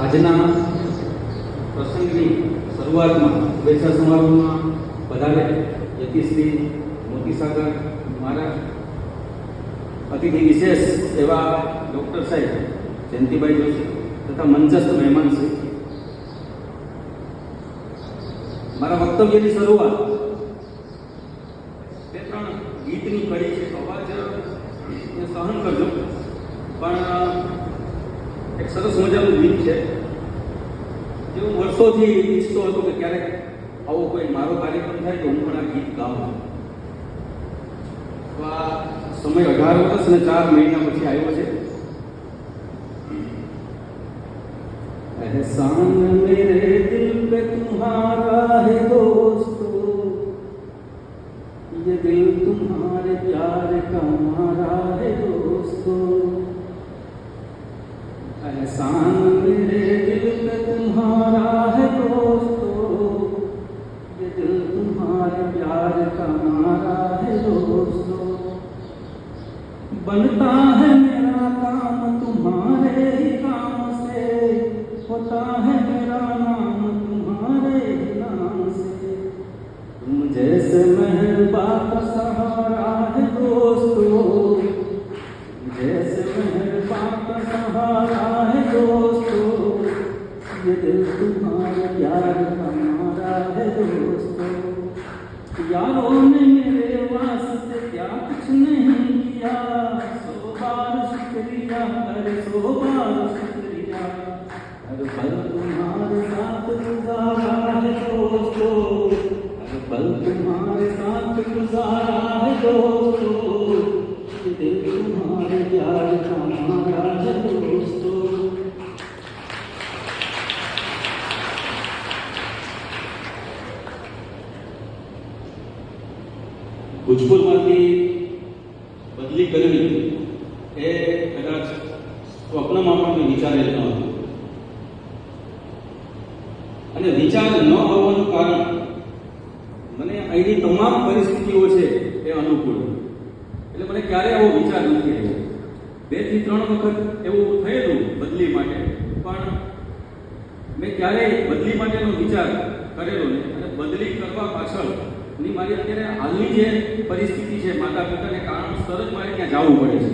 આજના પ્રસંગની શરૂઆતમાં શુભેચ્છા સમારોહમાં પધારે યતિશ્રી મોતીસાગર મહારાજ, અતિથિ વિશેષ એવા ડૉક્ટર સાહેબ જયંતિભાઈ જોશી તથા મંચસ્થ મહેમાન શ્રી, મારા વક્તવ્યની શરૂઆત બે ત્રણ ગીતની કડી છે. અવાજ સહન કરજો, પણ એક સરસ મજાનું ગીત છે જે હું વર્ષોથી ઈચ્છતો હતો કે ક્યારેક આવો કોઈ મારો કાર્યક્રમ થાય તો હું પણ આ ગીત ગાઉં. તો આ સમય 18 વર્ષ અને 4 મહિના પછી આવ્યો છે. एहसान मेरे दिल पे तुम्हारा है दोस्तों, ये दिल तुम्हारे प्यार का मारा है दोस्तों. एहसान मेरे दिल पे तुम्हारा है दोस्तों, ये दिल तुम्हारे प्यार का मारा है दोस्तों. बनता है मेरा काम तुम्हारे ही काम से, होता है मेरा नाम तुम्हारे ही नाम से. तुम जैसे मेहरबान का सहारा है दोस्तों, जैसे मेहरबान का सहारा है दोस्तों, ये दिल तुम्हारे प्यार का मारा है दोस्तों. यारों ने मेरे वास्ते क्या कुछ नहीं किया, 100 बार शुक्रिया, अरे 100 बार शुक्रिया. हर पल तुम्हारे साथ गुजारा है दोस्तों, हर पल तुम्हारे साथ गुजारा है दोस्तों, ये दिल तुम्हारे प्यार का मारा है दोस्तों. ભુજપુરમાંથી બદલી કરવી એ કદાચ સ્વપ્નમાં પણ મેં વિચારેલ ન હતું, અને વિચાર ન આવવાનું કારણ મને અહીંની તમામ પરિસ્થિતિઓ છે એ અનુકૂળ, એટલે મને ક્યારેય આવો વિચાર નથી આવ્યો. 2 થી 3 વખત એવું થયેલું બદલી માટે, પણ મેં ક્યારેય બદલી માટેનો વિચાર કરેલો નહીં. અને બદલી કરવા પાછળની મારી અત્યારે હાલની જે પરિસ્થિતિ છે, માતા પિતાને કારણસર જ મારે ત્યાં જવું પડે છે.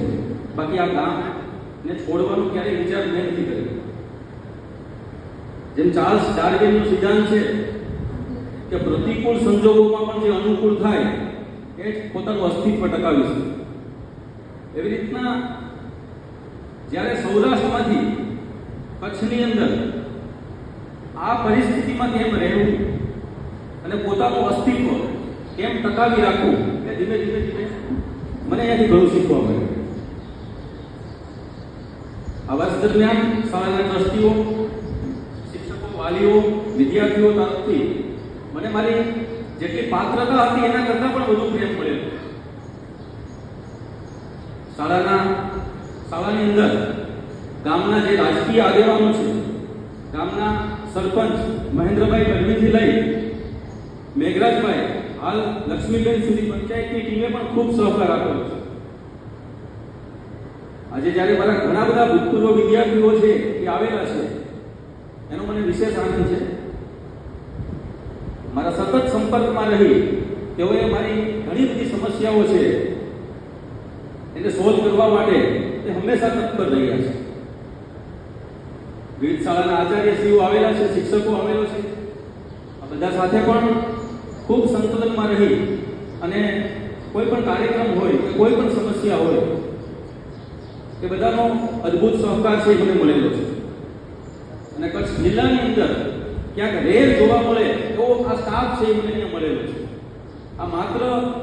બાકી આ ગામને છોડવાનો ક્યારેય વિચાર મેં નથી કર્યો. જેમ ચાર્લ્સ ડાર્વિનનો સિદ્ધાંત છે કે પ્રતિકૂળ સંજોગોમાં પણ જે અનુકૂળ થાય એ જ પોતાનું અસ્તિત્વ ટકાવી શકે, એવી રીતના જ્યારે સૌરાષ્ટ્રમાંથી કચ્છની અંદર આ પરિસ્થિતિમાંથી એમ રહેવું અને પોતાનું અસ્તિત્વ કેમ ટકાવી રાખવું, એ ધીમે ધીમે ધીમે મને અહીંયાથી ઘણું શીખવા મળ્યું. આ વર્ષ દરમિયાન શાળાના ટ્રસ્ટીઓ, વાલીઓ, વિદ્યાર્થીઓ તરફથી મને મારી જેટલી પાત્રતા હતી એના કરતાં પણ વધુ પ્રેમ મળ્યો. શાળાની અંદર ગામના જે રાજકીય આગેવાનો છે, ગામના સરપંચ મહેન્દ્રભાઈ ગઢવીથી લઈ મેઘરાજભાઈ, હાલ લક્ષ્મીબેન સુધી પંચાયતની ટીમે પણ ખૂબ સહકાર આપ્યો છે. આજે જ્યારે મારા ઘણા બધા ભૂતપૂર્વ વિદ્યાર્થીઓ છે એ આવેલા છે, એનો મને વિશેષ આનંદ છે. મારા સતત સંપર્કમાં રહી તેઓએ મારી ઘણી બધી સમસ્યાઓ છે એને સોલ્વ કરવા માટે તે હંમેશા તત્પર રહ્યા છે. વિવિધ શાળાના આચાર્યશ્રીઓ આવેલા છે, શિક્ષકો આવેલો છે. આ બધા સાથે પણ ખૂબ સંકલનમાં રહી અને કોઈ પણ કાર્યક્રમ હોય કે કોઈ પણ સમસ્યા હોય એ બધાનો અદ્ભુત સહકાર છે મને મળેલો છે. અને કચ્છ જિલ્લાની અંદર ક્યાંક રેર જોવા મળે એવો આ સ્ટાફ છે એ મને અહીંયા મળેલો છે. આ માત્ર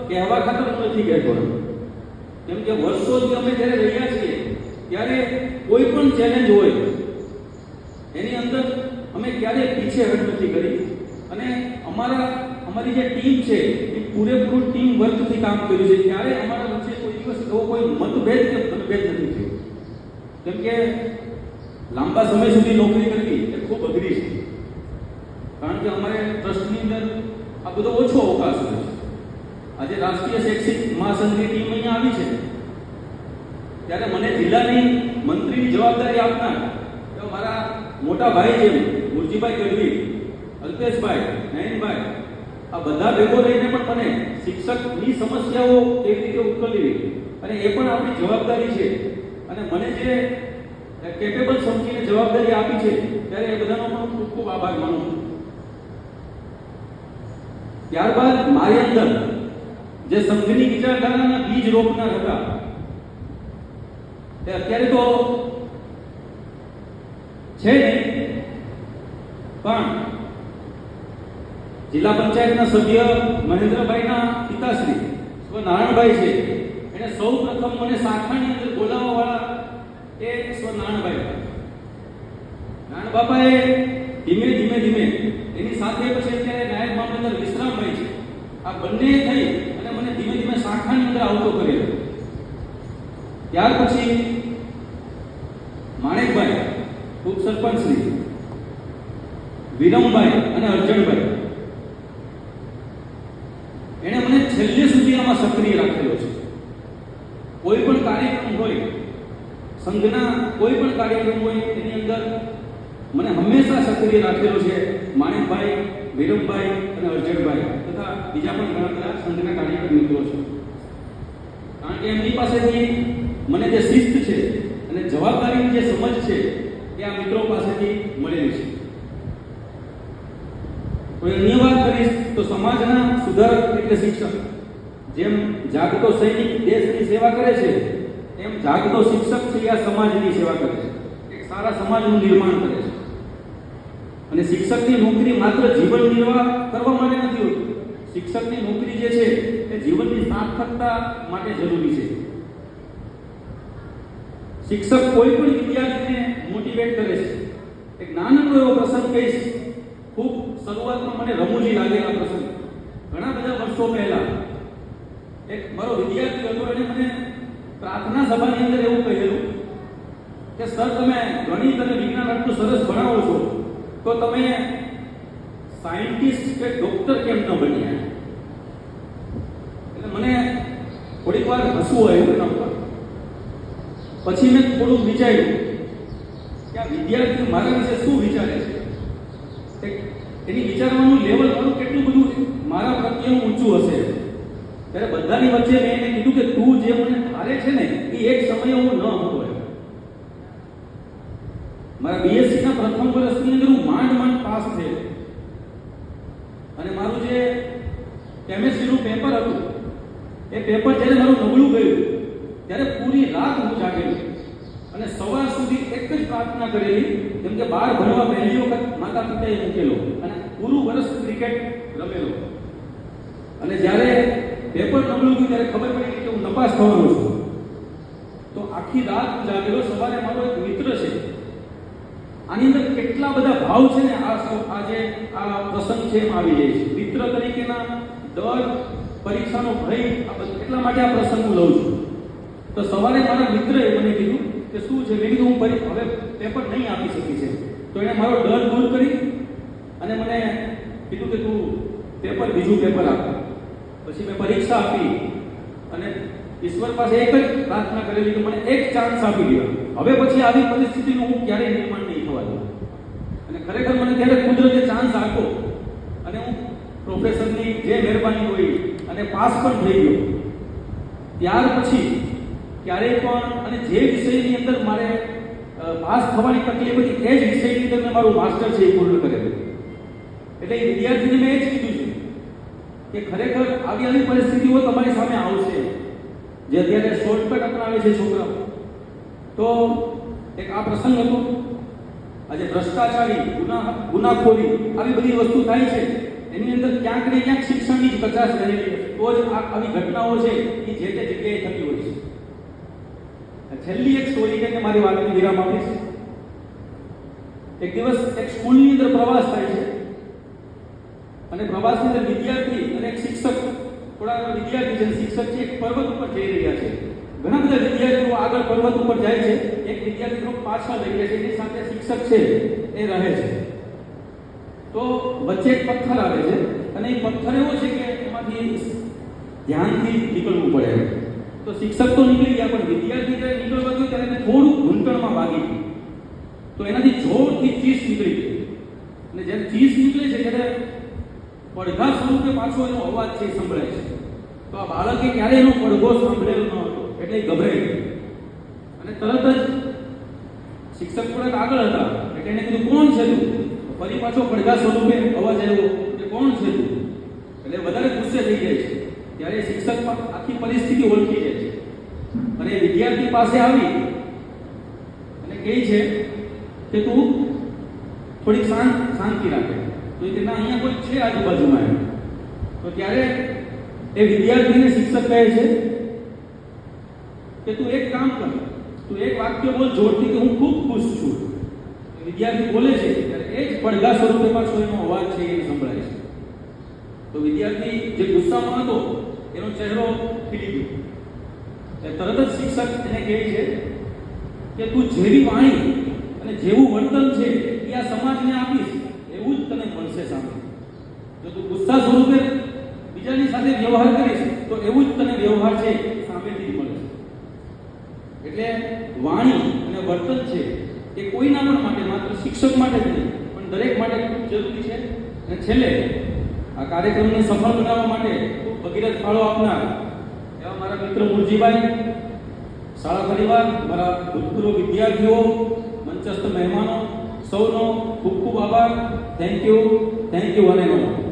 કહેવા ખાતર હું નથી કહેતો, કેમ કે વર્ષોથી અમે જ્યારે રહ્યા છીએ ત્યારે કોઈ પણ ચેલેન્જ હોય એની અંદર અમે ક્યારેય પીછેહટ નથી કરી, અને અમારી જે ટીમ છે એ પૂરેપૂરું ટીમ વર્કથી કામ કર્યું છે. ત્યારે અમારા વચ્ચે કોઈ દિવસ એવો કોઈ મતભેદ કે મતભેદ નથી થયો, કેમ કે લાંબા સમય સુધી નોકરી કરવી એ ખૂબ અઘરી છે. કારણ કે અમારે ટ્રસ્ટની અંદર આ બધો ઓછો અવકાશ હોય છે. આજે રાષ્ટ્રીય શૈક્ષિક મહાસંઘની ટીમ અહીંયા આવી છે ત્યારે મને જિલ્લાની મંત્રીની જવાબદારી આપનાર મારા મોટા ભાઈ જેમ મુરજીભાઈ ગઢવી, અલ્પેશભાઈ, નયનભાઈ, આ બધા ભેગો રહીને પણ મને શિક્ષકની સમસ્યાઓ કેવી રીતે ઉકેલવી અને એ પણ આપણી જવાબદારી છે. અને મને જે કેપેબલ સમજીને જવાબદારી આપી છે ત્યારે એ બધાનો પણ ખૂબ ખૂબ આભાર માનું છું. ત્યારબાદ મારી અંદર જે સંઘની વિચારધારાના બીજ રોપનાર હતા તે અત્યારે તો છે નહીં, પણ જિલ્લા પંચાયતના સભ્ય મહેન્દ્રભાઈના પિતાશ્રી સ્વ નારાયણભાઈ છે. એને સૌ પ્રથમ મને શાખાની અંદર બોલાવવા વાળા એ સ્વ નારાયણભાઈ. નારાયણ બાપાએ ધીમે ધીમે ધીમે એની સાથે પછી અત્યારે નાયબ મામલતદાર વિશ્રામભાઈ છે. આ બંને થઈ અને મને ધીમે ધીમે શાખાની અંદર આવતો કર્યો. ત્યાર પછી માણેકભાઈ ઉપસરપંચ શ્રી, વિરમભાઈ અને અર્જણભાઈ, એને મને છેલ્લે સુધી આમાં સક્રિય રાખેલો છે. કોઈ પણ કાર્યક્રમ હોય, સંઘના કોઈ પણ કાર્યક્રમ હોય એની અંદર મને હંમેશા સક્રિય રાખેલો છે. માણેકભાઈ, વિરમભાઈ અને અર્જણભાઈ તથા બીજા પણ ઘણા બધા સંઘના કાર્યક્રમ મિત્રો છે. કારણ કે એમની પાસેથી મને જે શિસ્ત છે અને જવાબદારીની જે સમજ છે એ આ મિત્રો પાસેથી મળેલી છે. કોઈ અન્ય વાત કરીશ તો સમાજના સુધારક એટલે શિક્ષક. જેમ જાગતો સૈનિક દેશની સેવા કરે છે એમ જાગતો શિક્ષક છે આ સમાજની સેવા કરે છે, એક સારા સમાજનું નિર્માણ કરે છે. અને શિક્ષકની નોકરી માત્ર જીવન નિર્વાહ કરવા માટે નથી હોતી. શિક્ષકની નોકરી જે છે એ જીવનની સાર્થકતા માટે જરૂરી છે. શિક્ષક કોઈ પણ વિદ્યાર્થીને મોટિવેટ કરે છે. એક નાનકડો એવો પ્રસંગ કહીશ, ખૂબ શરૂઆતમાં મને રમૂજી લાગેલા પ્રસંગ. ઘણા બધા વર્ષો પહેલા એક મારો વિદ્યાર્થી હતો, એને મને પ્રાર્થના સભાની અંદર એવું કહેલું કે સર, તમે ગણિત અને વિજ્ઞાન આટલું સરસ ભણાવો છો તો તમે સાયન્ટિસ્ટ કે ડોક્ટર કેમ ન બન્યા? એટલે મને થોડીક વાર હસવું આવ્યું એના ઉપર. પછી મેં થોડુંક વિચાર્યું કે આ વિદ્યાર્થી મારા વિશે શું વિચારે છે, એની વિચારવાનું લેવલ મારું કેટલું બધું મારા પ્રત્યેનું ઊંચું હશે. ત્યારે બધાની વચ્ચે મેં એને કીધું કે તું જે મને ધારે છે ને એ એક સમયે હું ન હતો. મારા બીએસસી ના પ્રથમ વર્ષની અંદર હું માંડ પાસ થયો અને મારું જે કેમેસ્ટ્રીનું પેપર હતું એ પેપર જ્યારે મારું નબળું ગયું ત્યારે પૂરી રાત હું જાગેલો અને સવાર સુધી એક જ પ્રાર્થના કરેલી, કેમ કે બહાર ભણવા પહેલી વખત માતા પિતાએ મૂકેલો અને પૂરું વર્ષ ક્રિકેટ રમેલો. અને જ્યારે પેપર નબળું ગયું ત્યારે ખબર પડી કે હું નપાસ થવાનો છું. તો આખી રાત હું જાગેલો. સવારે મારો એક મિત્ર છે, આની અંદર કેટલા બધા ભાવ છે ને આ જે આ પ્રસંગ છે એમાં આવી જાય છે. મિત્ર તરીકેના ડર, પરીક્ષાનો ભય, એટલા માટે આ પ્રસંગ હું લઉં છું. તો સવારે મારા મિત્રએ મને કીધું કે શું છે? મેં કીધું હું હવે પેપર નહીં આપી શકી છે. તો એણે મારો ડર દૂર કરી અને મને કીધું કે તું બીજું પેપર આપ. પછી મેં પરીક્ષા આપી અને ઈશ્વર પાસે એક જ પ્રાર્થના કરેલી કે મને એક ચાન્સ આપી દો. હવે પછી આવી પરિસ્થિતિનું હું ક્યારેય નિર્માણ નહીં થવા દઉં. અને ખરેખર મને ત્યારે કુદરતે ચાન્સ આપ્યો અને હું પ્રોફેસરની જે મહેરબાની હોય અને પાસ પણ થઈ ગયો. ત્યાર પછી ક્યારેય પણ અને જે વિષયની અંદર મારે પાસ થવાની તકલીફ હતી એ જ વિષયની અંદર મેં મારું માસ્ટર છે એ પૂર્ણ કરેલું. એટલે એ વિદ્યાર્થીને મેં એ જ કીધું છે કે ખરેખર આવી પરિસ્થિતિઓ તમારી સામે આવશે, જે અત્યારે શોર્ટકટ અપનાવે છે છોકરાઓ. તો એક આ પ્રસંગ હતો. આજે ભ્રષ્ટાચારી, ગુનાખોરી આવી બધી વસ્તુ થાય છે, એની અંદર ક્યાંક ને ક્યાંક શિક્ષણની જ કચાશ રહેલી છે. તો જ આવી ઘટનાઓ છે એ જે તે જગ્યાએ થતી હોય છે. છેલ્લી એક સ્ટોરી કહીને મારી વાતને વિરામ આપીશ. એક દિવસ એક સ્કૂલની અંદર પ્રવાસ થાય છે અને પ્રવાસની અંદર વિદ્યાર્થી અને એક શિક્ષક, થોડા વિદ્યાર્થી છે, શિક્ષક છે, એક પર્વત ઉપર જઈ રહ્યા છે. ઘણા બધા વિદ્યાર્થીઓ આગળ પર્વત ઉપર જાય છે, એક વિદ્યાર્થી થોડું પાછળ લઈ ગયા છે, એની સાથે શિક્ષક છે એ રહે છે. તો વચ્ચે એક પથ્થર આવે છે અને એ પથ્થર એવો છે કે એમાંથી ધ્યાનથી નીકળવું પડે. તો શિક્ષક તો નીકળી ગયા, પણ વિદ્યાર્થી જ્યારે નીકળવા ગયો ત્યારે એને થોડું ઘૂંટણમાં વાગી ગયું તો એનાથી જોરથી ચીસ નીકળી ગઈ, અને જ્યારે ચીસ નીકળે છે ત્યારે પડઘા સ્વરૂપે પાછો એનો અવાજ છે એ સંભળાય છે. તો આ બાળકે ક્યારે એનો પડઘો સાંભળેલો ન હતો એટલે એ ગભરાઈ ગયો, અને તરત જ શિક્ષક થોડાક આગળ હતા એટલે એને કીધું કોણ છે તું? ફરી પાછો પડઘા સ્વરૂપે અવાજ આવ્યો કે કોણ છે તું? એટલે વધારે ગુસ્સે થઈ જાય છે. ત્યારે શિક્ષક પણ આખી પરિસ્થિતિ ઓળખી જાય છે અને વિદ્યાર્થી પાસે આવી અને કહે છે કે તું થોડીક શાંતિ રાખે. તો એ કે ના, અહીંયા કોઈ છે આજુબાજુમાં એમ. તો ત્યારે એ વિદ્યાર્થીને શિક્ષક કહે છે કે તું એક કામ કર, તું એક વાક્ય બોલ જોરથી કે હું ખૂબ ખુશ છું. વિદ્યાર્થી બોલે છે ત્યારે એ જ પડઘા સ્વરૂપે પાછો એનો અવાજ છે એ સંભળાય છે. તો વિદ્યાર્થી જે ગુસ્સામાં હતો એનો ચહેરો ખીલી ગયો. તરત જ શિક્ષક એને કહે છે કે તું જેવી વાણી અને જેવું વર્તન છે એ આ સમાજને આપીશ એવું જ તને મળશે સામે. જો તું ગુસ્સા સ્વરૂપે બીજાની સાથે વ્યવહાર કરીશ તો એવું જ તને વ્યવહાર છે સામેથી મળશે. એટલે વાણી અને વર્તન છે એ કોઈના પણ માટે, માત્ર શિક્ષક માટે જ નહીં પણ દરેક માટે ખૂબ જરૂરી છે. અને છેલ્લે આ કાર્યક્રમને સફળ બનાવવા માટે ખૂબ ભગીરથ ફાળો આપનાર એવા મારા મિત્ર મુરજીભાઈ, શાળા પરિવાર, મારા ભૂતપૂર્વ વિદ્યાર્થીઓ, મંચસ્થ મહેમાનો, સૌનો ખૂબ ખૂબ આભાર. થેન્ક યુ અને નમસ્કાર.